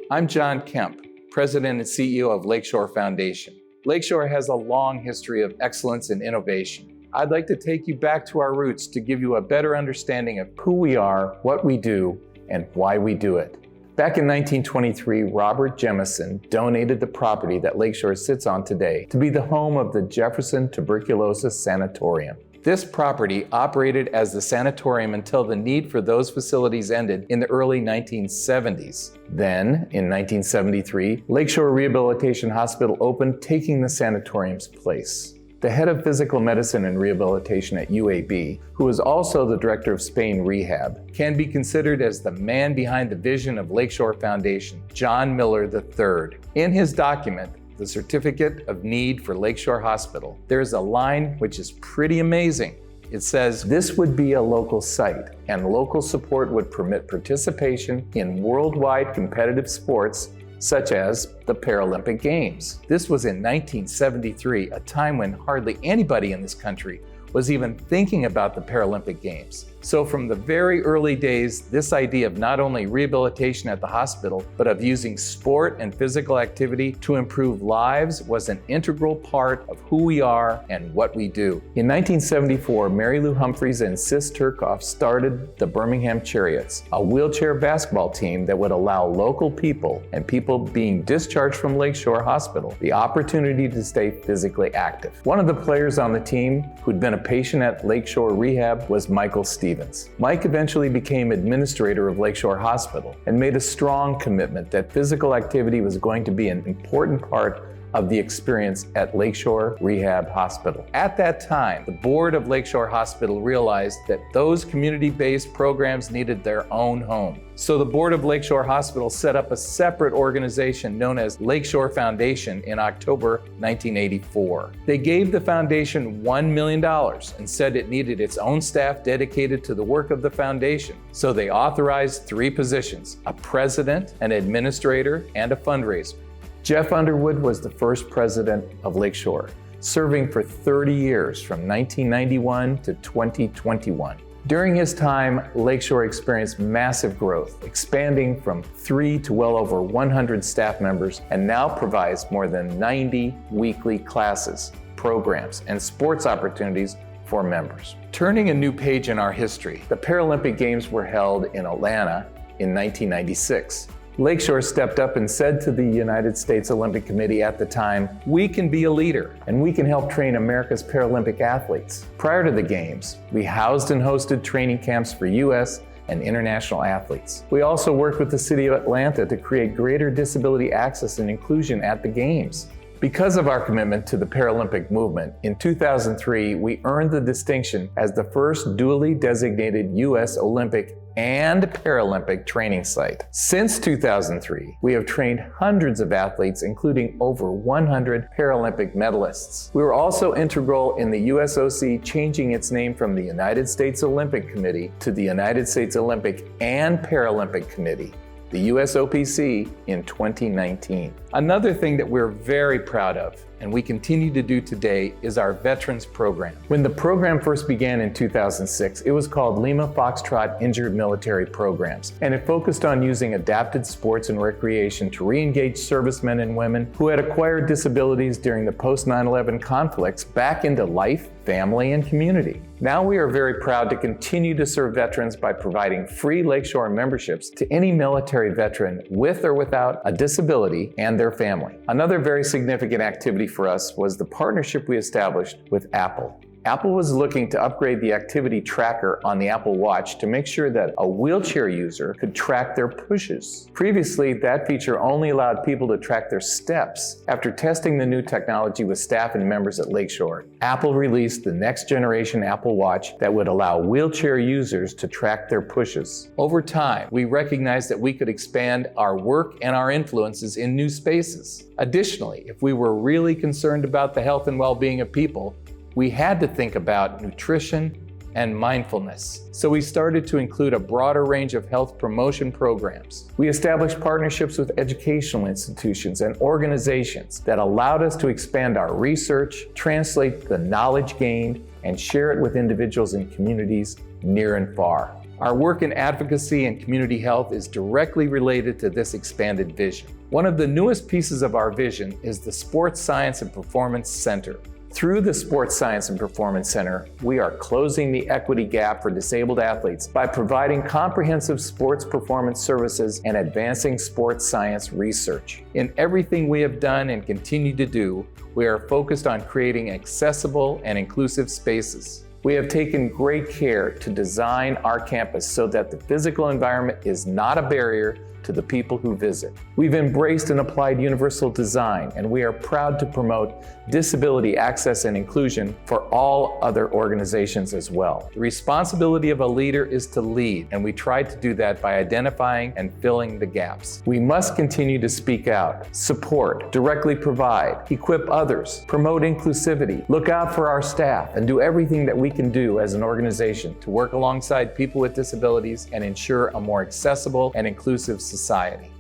I'm John Kemp, President and CEO of Lakeshore Foundation. Lakeshore has a long history of excellence and innovation. I'd like to take you back to our roots to give you a better understanding of who we are, what we do, and why we do it. Back in 1923, Robert Jemison donated the property that Lakeshore sits on today to be the home of the Jefferson Tuberculosis Sanatorium. This property operated as the sanatorium until the need for those facilities ended in the early 1970s. Then, in 1973, Lakeshore Rehabilitation Hospital opened, taking the sanatorium's place. The head of physical medicine and rehabilitation at UAB, who is also the director of Spain Rehab, can be considered as the man behind the vision of Lakeshore Foundation, John Miller III. In his document, the Certificate of Need for Lakeshore Hospital, there's a line which is pretty amazing. It says, "This would be a local site, and local support would permit participation in worldwide competitive sports such as the Paralympic Games." This was in 1973, a time when hardly anybody in this country was even thinking about the Paralympic Games. So from the very early days, this idea of not only rehabilitation at the hospital, but of using sport and physical activity to improve lives was an integral part of who we are and what we do. In 1974, Mary Lou Humphreys and Sis Turcoff started the Birmingham Chariots, a wheelchair basketball team that would allow local people and people being discharged from Lakeshore Hospital the opportunity to stay physically active. One of the players on the team who'd been a patient at Lakeshore Rehab was Michael Stevens. Mike eventually became administrator of Lakeshore Hospital and made a strong commitment that physical activity was going to be an important part of the experience at Lakeshore Rehab Hospital. At that time, the board of Lakeshore Hospital realized that those community-based programs needed their own home. So the board of Lakeshore Hospital set up a separate organization known as Lakeshore Foundation in October 1984. They gave the foundation $1 million and said it needed its own staff dedicated to the work of the foundation. So they authorized 3 positions: a president, an administrator, and a fundraiser. Jeff Underwood was the first president of Lakeshore, serving for 30 years from 1991 to 2021. During his time, Lakeshore experienced massive growth, expanding from 3 to well over 100 staff members, and now provides more than 90 weekly classes, programs, and sports opportunities for members. Turning a new page in our history, the Paralympic Games were held in Atlanta in 1996. Lakeshore stepped up and said to the United States Olympic Committee at the time, "We can be a leader and we can help train America's Paralympic athletes." Prior to the Games, we housed and hosted training camps for U.S. and international athletes. We also worked with the city of Atlanta to create greater disability access and inclusion at the Games. Because of our commitment to the Paralympic movement, in 2003, we earned the distinction as the first duly designated U.S. Olympic and Paralympic training site. Since 2003, we have trained hundreds of athletes, including over 100 Paralympic medalists. We were also integral in the USOC changing its name from the United States Olympic Committee to the United States Olympic and Paralympic Committee, the USOPC, in 2019. Another thing that we're very proud of, and we continue to do today, is our Veterans Program. When the program first began in 2006, it was called Lima Foxtrot Injured Military Programs, and it focused on using adapted sports and recreation to re-engage servicemen and women who had acquired disabilities during the post-9/11 conflicts back into life, family, and community. Now we are very proud to continue to serve veterans by providing free Lakeshore memberships to any military veteran with or without a disability and their family. Another very significant activity for us was the partnership we established with Apple. Apple was looking to upgrade the activity tracker on the Apple Watch to make sure that a wheelchair user could track their pushes. Previously, that feature only allowed people to track their steps. After testing the new technology with staff and members at Lakeshore, Apple released the next generation Apple Watch that would allow wheelchair users to track their pushes. Over time, we recognized that we could expand our work and our influences in new spaces. Additionally, if we were really concerned about the health and well-being of people, we had to think about nutrition and mindfulness. So we started to include a broader range of health promotion programs. We established partnerships with educational institutions and organizations that allowed us to expand our research, translate the knowledge gained, and share it with individuals and communities near and far. Our work in advocacy and community health is directly related to this expanded vision. One of the newest pieces of our vision is the Sports Science and Performance Center. Through the Sports Science and Performance Center, we are closing the equity gap for disabled athletes by providing comprehensive sports performance services and advancing sports science research. In everything we have done and continue to do, we are focused on creating accessible and inclusive spaces. We have taken great care to design our campus so that the physical environment is not a barrier to the people who visit. We've embraced and applied universal design, and we are proud to promote disability access and inclusion for all other organizations as well. The responsibility of a leader is to lead, and we try to do that by identifying and filling the gaps. We must continue to speak out, support, directly provide, equip others, promote inclusivity, look out for our staff, and do everything that we can do as an organization to work alongside people with disabilities and ensure a more accessible and inclusive society.